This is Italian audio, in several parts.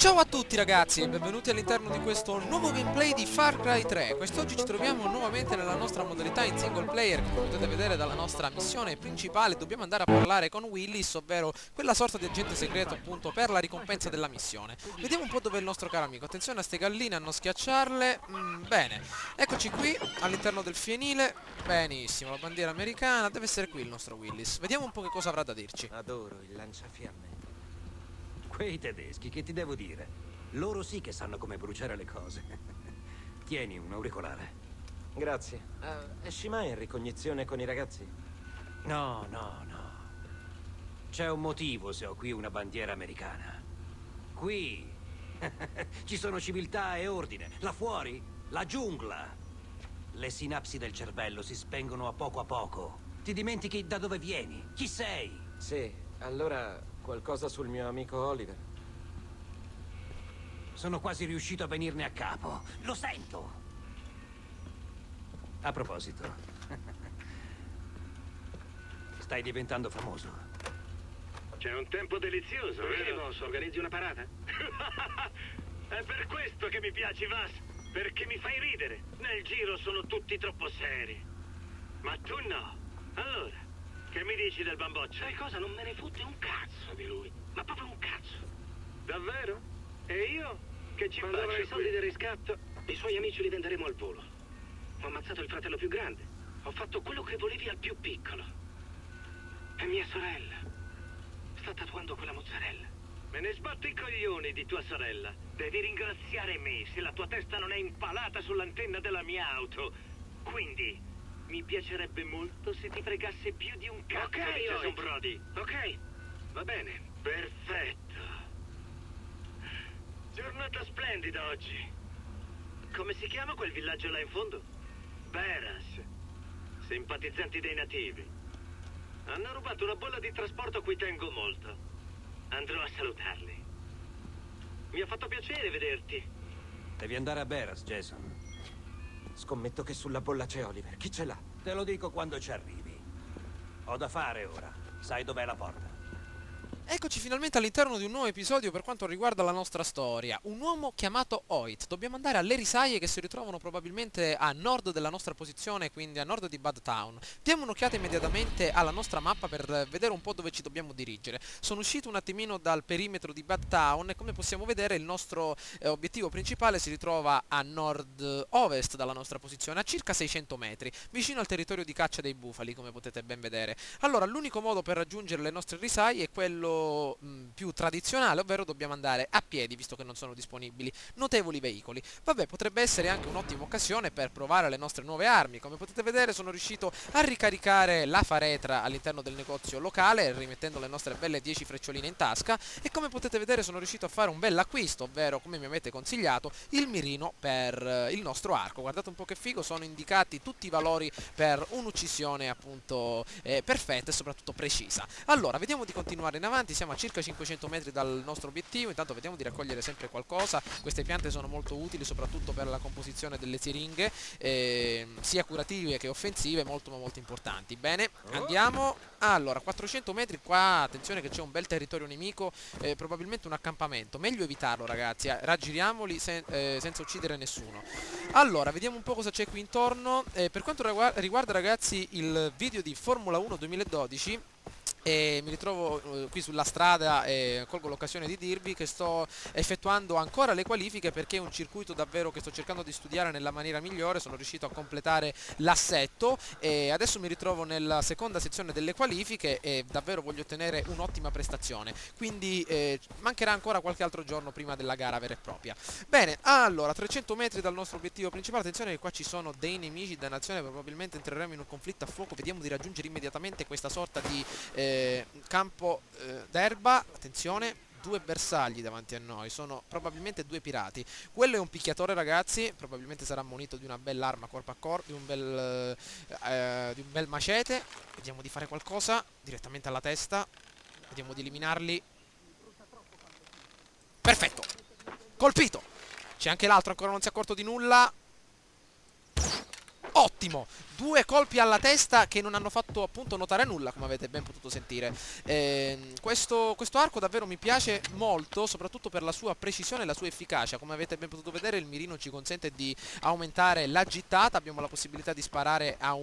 Ciao a tutti ragazzi e benvenuti all'interno di questo nuovo gameplay di Far Cry 3. Quest'oggi ci troviamo nuovamente nella nostra modalità in single player. Come potete vedere dalla nostra missione principale dobbiamo andare a parlare con Willis, ovvero quella sorta di agente segreto appunto per la ricompensa della missione. Vediamo un po' dove è il nostro caro amico. Attenzione a ste galline, a non schiacciarle. Bene, eccoci qui all'interno del fienile. Benissimo, la bandiera americana, deve essere qui il nostro Willis. Vediamo un po' che cosa avrà da dirci. Adoro il lanciafiamme. Quei tedeschi, che ti devo dire? Loro sì che sanno come bruciare le cose. Tieni un auricolare. Grazie. Esci mai in ricognizione con i ragazzi? No, no, no. C'è un motivo se ho qui una bandiera americana. Qui ci sono civiltà e ordine. Là fuori, la giungla. Le sinapsi del cervello si spengono a poco. Ti dimentichi da dove vieni, chi sei. Sì, allora qualcosa sul mio amico Oliver. Sono quasi riuscito a venirne a capo. Lo sento. A proposito, stai diventando famoso. C'è un tempo delizioso, vero? Organizzi una parata? È per questo che mi piaci, Vas. Perché mi fai ridere. Nel giro sono tutti troppo seri. Ma tu no. Allora, che mi dici del bamboccio? Sai cosa? Non me ne fotte un cazzo di lui. Ma proprio un cazzo. Davvero? E io? Che ci faccio? I soldi del riscatto, i suoi amici li venderemo al volo. Ho ammazzato il fratello più grande. Ho fatto quello che volevi al più piccolo. E mia sorella sta tatuando quella mozzarella. Me ne sbatto i coglioni di tua sorella. Devi ringraziare me se la tua testa non è impalata sull'antenna della mia auto. Quindi mi piacerebbe molto se ti fregasse più di un cazzo di Jason Brody. Ok, va bene. Perfetto. Giornata splendida oggi. Come si chiama quel villaggio là in fondo? Beras. Simpatizzanti dei nativi. Hanno rubato una bolla di trasporto a cui tengo molto. Andrò a salutarli. Mi ha fatto piacere vederti. Devi andare a Beras, Jason. Scommetto che sulla bolla c'è Oliver. Chi ce l'ha? Te lo dico quando ci arrivi. Ho da fare ora. Sai dov'è la porta? Eccoci finalmente all'interno di un nuovo episodio per quanto riguarda la nostra storia. Un uomo chiamato Hoyt. Dobbiamo andare alle risaie che si ritrovano probabilmente a nord della nostra posizione, quindi a nord di Bad Town. Diamo un'occhiata immediatamente alla nostra mappa per vedere un po' dove ci dobbiamo dirigere. Sono uscito un attimino dal perimetro di Bad Town e come possiamo vedere il nostro obiettivo principale si ritrova a nord-ovest dalla nostra posizione, a circa 600 metri, vicino al territorio di caccia dei bufali, come potete ben vedere. Allora, l'unico modo per raggiungere le nostre risaie è quello più tradizionale, ovvero dobbiamo andare a piedi visto che non sono disponibili notevoli veicoli. Vabbè, potrebbe essere anche un'ottima occasione per provare le nostre nuove armi. Come potete vedere sono riuscito a ricaricare la faretra all'interno del negozio locale, rimettendo le nostre belle 10 freccioline in tasca, e come potete vedere sono riuscito a fare un bel acquisto, ovvero, come mi avete consigliato, il mirino per il nostro arco. Guardate un po' che figo, sono indicati tutti i valori per un'uccisione appunto perfetta e soprattutto precisa. Allora, vediamo di continuare in avanti. Siamo a circa 500 metri dal nostro obiettivo. Intanto vediamo di raccogliere sempre qualcosa. Queste piante sono molto utili soprattutto per la composizione delle siringhe, sia curative che offensive, molto ma molto importanti. Bene, andiamo. Allora, 400 metri qua, attenzione che c'è un bel territorio nemico, probabilmente un accampamento. Meglio evitarlo, ragazzi, raggiriamoli senza uccidere nessuno. Allora, vediamo un po' cosa c'è qui intorno. Per quanto riguarda, ragazzi, il video di Formula 1 2012, e mi ritrovo qui sulla strada e colgo l'occasione di dirvi che sto effettuando ancora le qualifiche, perché è un circuito davvero che sto cercando di studiare nella maniera migliore. Sono riuscito a completare l'assetto e adesso mi ritrovo nella seconda sezione delle qualifiche e davvero voglio ottenere un'ottima prestazione, quindi mancherà ancora qualche altro giorno prima della gara vera e propria. Bene, allora 300 metri dal nostro obiettivo principale. Attenzione che qua ci sono dei nemici, dannazione, probabilmente entreremo in un conflitto a fuoco. Vediamo di raggiungere immediatamente questa sorta di campo d'erba. Attenzione, due bersagli davanti a noi, sono probabilmente due pirati. Quello è un picchiatore, ragazzi, probabilmente sarà munito di una bella arma corpo a corpo, di un bel macete. Vediamo di fare qualcosa direttamente alla testa, vediamo di eliminarli. Perfetto, colpito. C'è anche l'altro, ancora non si è accorto di nulla. Ottimo. Ottimo! 2 colpi alla testa che non hanno fatto appunto notare nulla, come avete ben potuto sentire. Questo arco davvero mi piace molto, soprattutto per la sua precisione e la sua efficacia. Come avete ben potuto vedere, il mirino ci consente di aumentare la gittata, abbiamo la possibilità di sparare a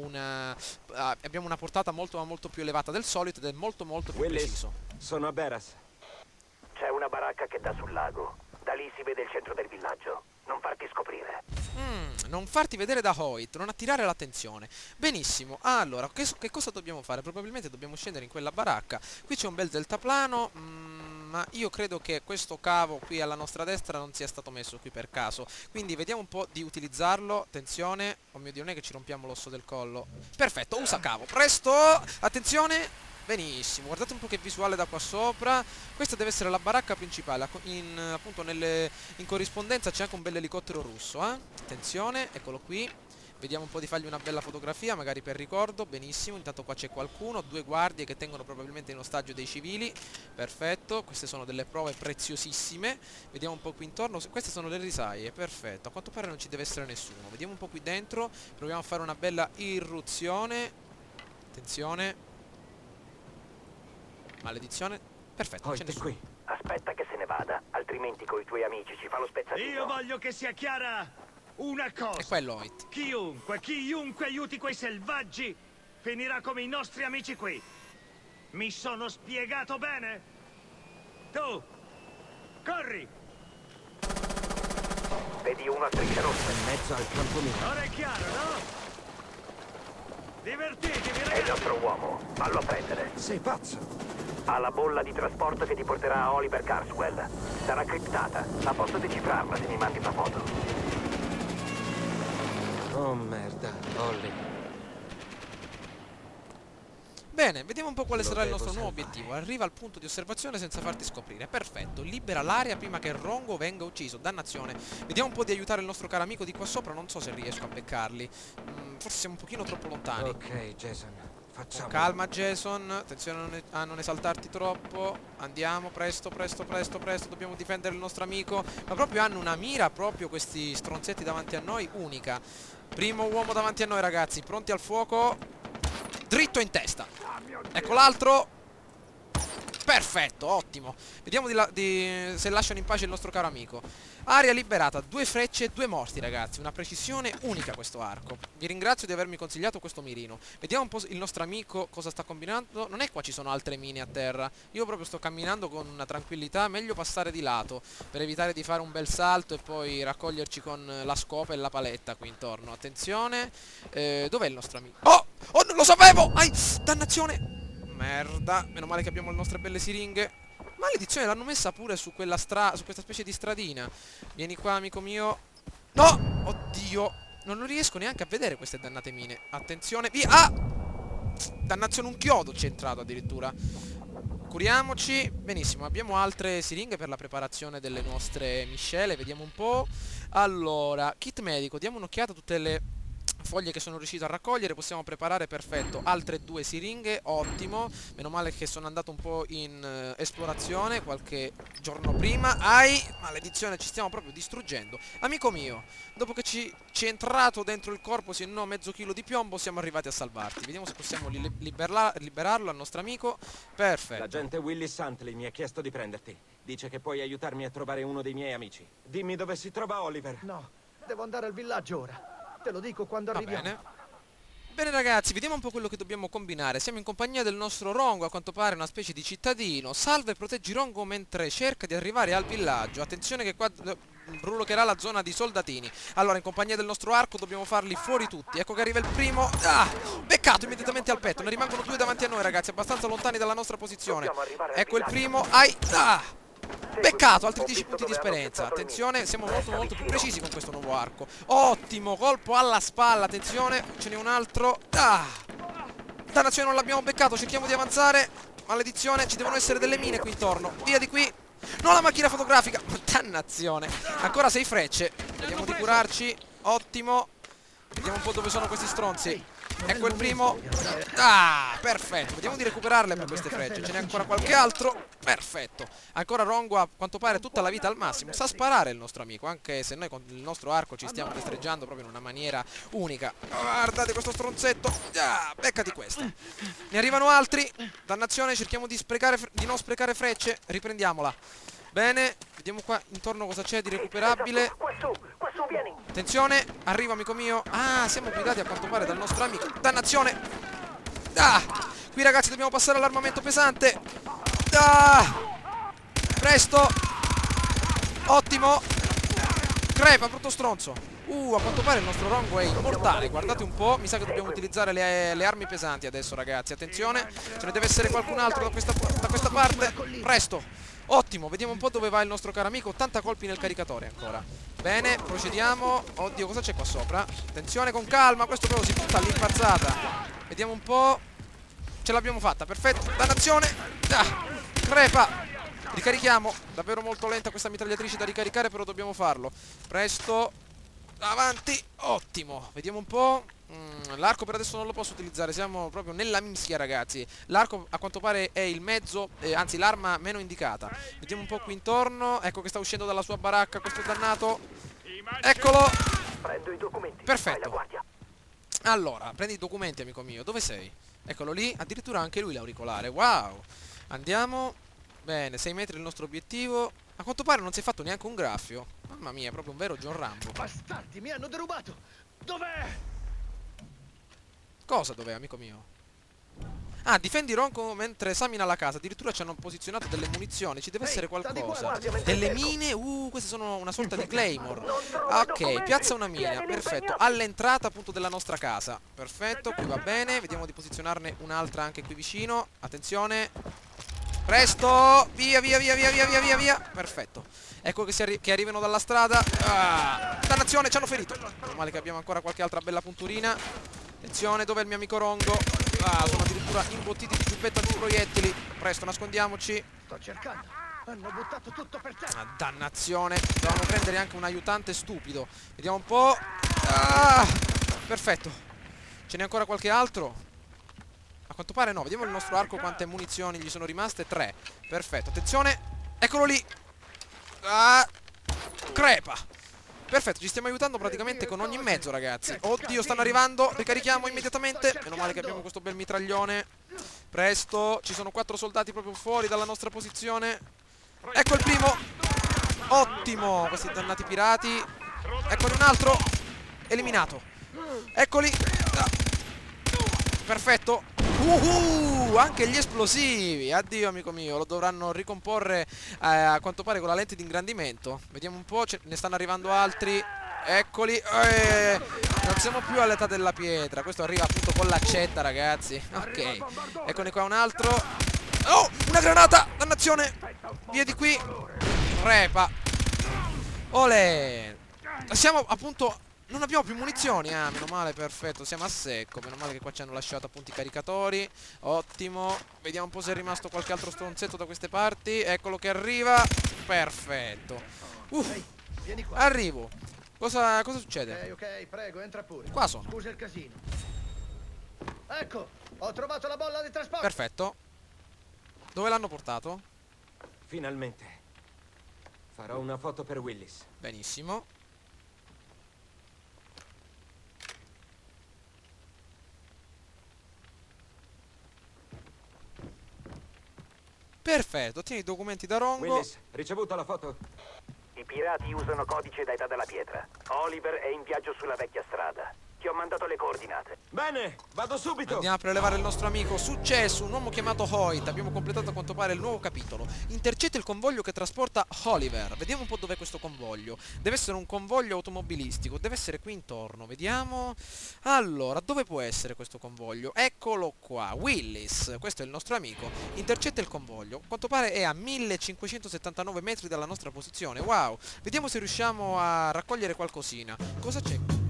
abbiamo una portata molto ma molto più elevata del solito ed è molto molto più Willis, preciso. sono a Beras. C'è una baracca che dà sul lago. Da lì si vede il centro del villaggio. Non farti scoprire. Non farti vedere da Hoyt, non attirare l'attenzione. Benissimo, allora, che cosa dobbiamo fare? Probabilmente dobbiamo scendere in quella baracca. Qui c'è un bel deltaplano, ma io credo che questo cavo qui alla nostra destra non sia stato messo qui per caso. Quindi vediamo un po' di utilizzarlo. Attenzione, oh mio Dio, non è che ci rompiamo l'osso del collo. Perfetto, usa cavo, presto, attenzione. Benissimo, guardate un po' che visuale da qua sopra. Questa deve essere la baracca principale. Appunto in corrispondenza c'è anche un bel elicottero russo, Attenzione, eccolo qui. Vediamo un po' di fargli una bella fotografia, magari per ricordo. Benissimo, intanto qua c'è qualcuno. 2 guardie che tengono probabilmente in ostaggio dei civili. Perfetto, queste sono delle prove preziosissime. Vediamo un po' qui intorno. Queste sono le risaie, perfetto. A quanto pare non ci deve essere nessuno. Vediamo un po' qui dentro. Proviamo a fare una bella irruzione. Attenzione. Maledizione. Perfetto, non c'è Hoyt è nessuno. qui. Aspetta che se ne vada, altrimenti coi tuoi amici ci fa lo spezzatino. Io voglio che sia chiara una È cosa. quello Hoyt. Chiunque aiuti quei selvaggi finirà come i nostri amici qui. Mi sono spiegato bene? Tu, corri! Vedi una striscia rossa. In mezzo al campo mio. Ora è chiaro, no? Divertitevi, È il ragazzi! nostro uomo. Fallo a prendere. Sei pazzo? Ha la bolla di trasporto che ti porterà a Oliver Carswell. Sarà criptata, ma posso decifrarla se mi mandi una foto. Oh merda, Ollie. Bene, vediamo un po' quale Lo sarà il devo nostro nuovo salvare. obiettivo. Arriva al punto di osservazione senza farti scoprire. Perfetto, libera l'area prima che Rongo venga ucciso. Dannazione. Vediamo un po' di aiutare il nostro caro amico di qua sopra. Non so se riesco a beccarli. Forse siamo un pochino troppo lontani. Ok, Jason, facciamo. Calma Jason, attenzione a non esaltarti troppo. Andiamo, presto, presto, presto, presto. Dobbiamo difendere il nostro amico. Ma proprio hanno una mira, proprio questi stronzetti davanti a noi, unica. Primo uomo davanti a noi, ragazzi. Pronti al fuoco. Dritto in testa. Ecco l'altro. Perfetto, ottimo. Vediamo se lasciano in pace il nostro caro amico. Area liberata, 2 frecce e 2 morti, ragazzi. Una precisione unica questo arco. Vi ringrazio di avermi consigliato questo mirino. Vediamo un po' il nostro amico cosa sta combinando. Non è qua ci sono altre mine a terra. Io proprio sto camminando con una tranquillità. Meglio passare di lato per evitare di fare un bel salto e poi raccoglierci con la scopa e la paletta qui intorno. Attenzione. Dov'è il nostro amico? Oh! Oh, non lo sapevo! Ai! Dannazione! Merda, meno male che abbiamo le nostre belle siringhe. Maledizione, l'hanno messa pure su quella su questa specie di stradina. Vieni qua, amico mio. No! Oddio, non riesco neanche a vedere queste dannate mine. Attenzione, via! Ah! Dannazione, un chiodo c'è entrato addirittura. Curiamoci. Benissimo, abbiamo altre siringhe per la preparazione delle nostre miscele. Vediamo un po'. Allora, kit medico, diamo un'occhiata a tutte le foglie che sono riuscito a raccogliere. Possiamo preparare, perfetto, altre 2 siringhe, ottimo. Meno male che sono andato un po' in esplorazione qualche giorno prima. Ai, maledizione, ci stiamo proprio distruggendo. Amico mio, dopo che ci è entrato dentro il corpo, se no mezzo chilo di piombo, siamo arrivati a salvarti. Vediamo se possiamo liberarlo al nostro amico. Perfetto. L'agente Willis Huntley mi ha chiesto di prenderti. Dice che puoi aiutarmi a trovare uno dei miei amici. Dimmi dove si trova Oliver. No, devo andare al villaggio ora. Te lo dico quando Va arriviamo. bene. Bene ragazzi, vediamo un po' quello che dobbiamo combinare. Siamo in compagnia del nostro Rongo, a quanto pare una specie di cittadino. Salva e proteggi Rongo mentre cerca di arrivare al villaggio. Attenzione che qua brulocherà la zona di soldatini. Allora, in compagnia del nostro arco dobbiamo farli fuori tutti. Ecco che arriva il primo. Ah! Beccato immediatamente al petto. Ne rimangono 2 davanti a noi, ragazzi, abbastanza lontani dalla nostra posizione. Ecco il primo. Ai! Ah! Beccato, altri 10 punti di esperienza. Attenzione, siamo molto più precisi con questo nuovo arco. Ottimo, colpo alla spalla. Attenzione, ce n'è un altro. Ah! Dannazione, non l'abbiamo beccato. Cerchiamo di avanzare. Maledizione, ci devono essere delle mine qui intorno. Via di qui. No, la macchina fotografica. Dannazione. Ancora 6 frecce. Vediamo di curarci. Ottimo. Vediamo un po' dove sono questi stronzi. Ecco il primo. Ah, perfetto. Vediamo di recuperarle per queste frecce. Ce n'è ancora qualche altro. Perfetto. Ancora Rongo a quanto pare tutta la vita al massimo. Sa sparare il nostro amico, anche se noi con il nostro arco ci stiamo destreggiando proprio in una maniera unica. Guardate questo stronzetto. Ah, beccati questa. Ne arrivano altri. Dannazione, cerchiamo di non sprecare frecce. Riprendiamola. Bene, vediamo qua intorno cosa c'è di recuperabile. Quassù, vieni. Attenzione, arriva amico mio. Ah, siamo guidati a quanto pare dal nostro amico. Dannazione. Ah, qui ragazzi dobbiamo passare all'armamento pesante. Ah, presto. Ottimo. Crepa, brutto stronzo. A quanto pare il nostro Rongo è immortale. Guardate un po', mi sa che dobbiamo utilizzare le armi pesanti adesso ragazzi. Attenzione, ce ne deve essere qualcun altro da questa parte. Presto. Ottimo, vediamo un po' dove va il nostro caro amico. 80 colpi nel caricatore ancora. Bene, procediamo. Oddio, cosa c'è qua sopra? Attenzione, con calma, questo però si butta all'impazzata. Vediamo un po'. Ce l'abbiamo fatta, perfetto. Dannazione. Crepa. Ricarichiamo. Davvero molto lenta questa mitragliatrice da ricaricare, però dobbiamo farlo. Presto. Avanti. Ottimo. Vediamo un po'. L'arco per adesso non lo posso utilizzare. Siamo proprio nella mischia ragazzi. L'arco a quanto pare è il mezzo, anzi l'arma meno indicata. Vediamo un po' qui intorno. Ecco che sta uscendo dalla sua baracca questo dannato. Eccolo. Prendo i documenti. Perfetto. Fai la guardia. Allora, prendi i documenti amico mio. Dove sei? Eccolo lì. Addirittura anche lui l'auricolare. Wow. Andiamo. Bene, 6 metri il nostro obiettivo. A quanto pare non si è fatto neanche un graffio. Mamma mia, è proprio un vero John Rambo. Bastardi, mi hanno derubato! Dov'è? Cosa dov'è, amico mio? Ah, difendi Ronco mentre esamina la casa. Addirittura ci hanno posizionato delle munizioni. Ci deve essere sta di qua, qualcosa. guardia, mentre Delle cerco. mine. Queste sono una sorta di Claymore. trovo Ah, i ok, documenti. piazza una mina. Tienili Perfetto. impegnati. All'entrata appunto della nostra casa. Perfetto, qui va bene. Vediamo di posizionarne un'altra anche qui vicino. Attenzione. Presto. Via, via, via, via, via, via, via, via. Perfetto. Ecco che arrivano dalla strada. Dannazione, ci hanno ferito. Meno male che abbiamo ancora qualche altra bella punturina. Attenzione, dov'è il mio amico Rongo? Sono addirittura imbottiti di giubbetto antiproiettili. Presto, nascondiamoci. Sto cercando. Hanno buttato tutto per terra. Dannazione. Dovevamo prendere anche un aiutante stupido. Vediamo un po'. Perfetto. Ce n'è ancora qualche altro? A quanto pare no. Vediamo il nostro arco quante munizioni gli sono rimaste. 3. Perfetto. Attenzione. Eccolo lì. Crepa. Perfetto, ci stiamo aiutando praticamente con ogni mezzo ragazzi. Oddio, stanno arrivando. Ricarichiamo immediatamente. Meno male che abbiamo questo bel mitraglione. Presto. Ci sono 4 soldati proprio fuori dalla nostra posizione. Ecco il primo. Ottimo. Questi dannati pirati. Eccone un altro. Eliminato. Eccoli. Perfetto. Anche gli esplosivi. Addio amico mio. Lo dovranno ricomporre a quanto pare con la lente di ingrandimento. Vediamo un po'. Ne stanno arrivando altri. Eccoli. Non siamo più all'età della pietra. Questo arriva appunto con l'accetta ragazzi. Ok. Eccone qua un altro. Oh, una granata. Dannazione. Via di qui. Repa. Olè. Siamo appunto... Non abbiamo più munizioni. Meno male, perfetto. Siamo a secco. Meno male che qua ci hanno lasciato appunto i caricatori. Ottimo. Vediamo un po' se è rimasto qualche altro stronzetto da queste parti. Eccolo che arriva. Perfetto. Vieni qua. Arrivo. Cosa succede? Ok, prego, entra pure. Qua sono. Scusa il casino. Ecco, ho trovato la bolla di trasporto. Perfetto. Dove l'hanno portato? Finalmente. Farò una foto per Willis. Benissimo. Perfetto, ottieni i documenti da Rongo. Willis, ricevuto la foto? I pirati usano codice da età della pietra. Oliver è in viaggio sulla vecchia strada. Ti ho mandato le coordinate. Bene, vado subito. Andiamo a prelevare il nostro amico. Successo, un uomo chiamato Hoyt. Abbiamo completato a quanto pare il nuovo capitolo. Intercetta il convoglio che trasporta Oliver. Vediamo un po' dov'è questo convoglio. Deve essere un convoglio automobilistico. Deve essere qui intorno. Vediamo. Allora, dove può essere questo convoglio? Eccolo qua. Willis. Questo è il nostro amico. Intercetta il convoglio. A quanto pare è a 1579 metri dalla nostra posizione. Wow. Vediamo se riusciamo a raccogliere qualcosina. Cosa c'è?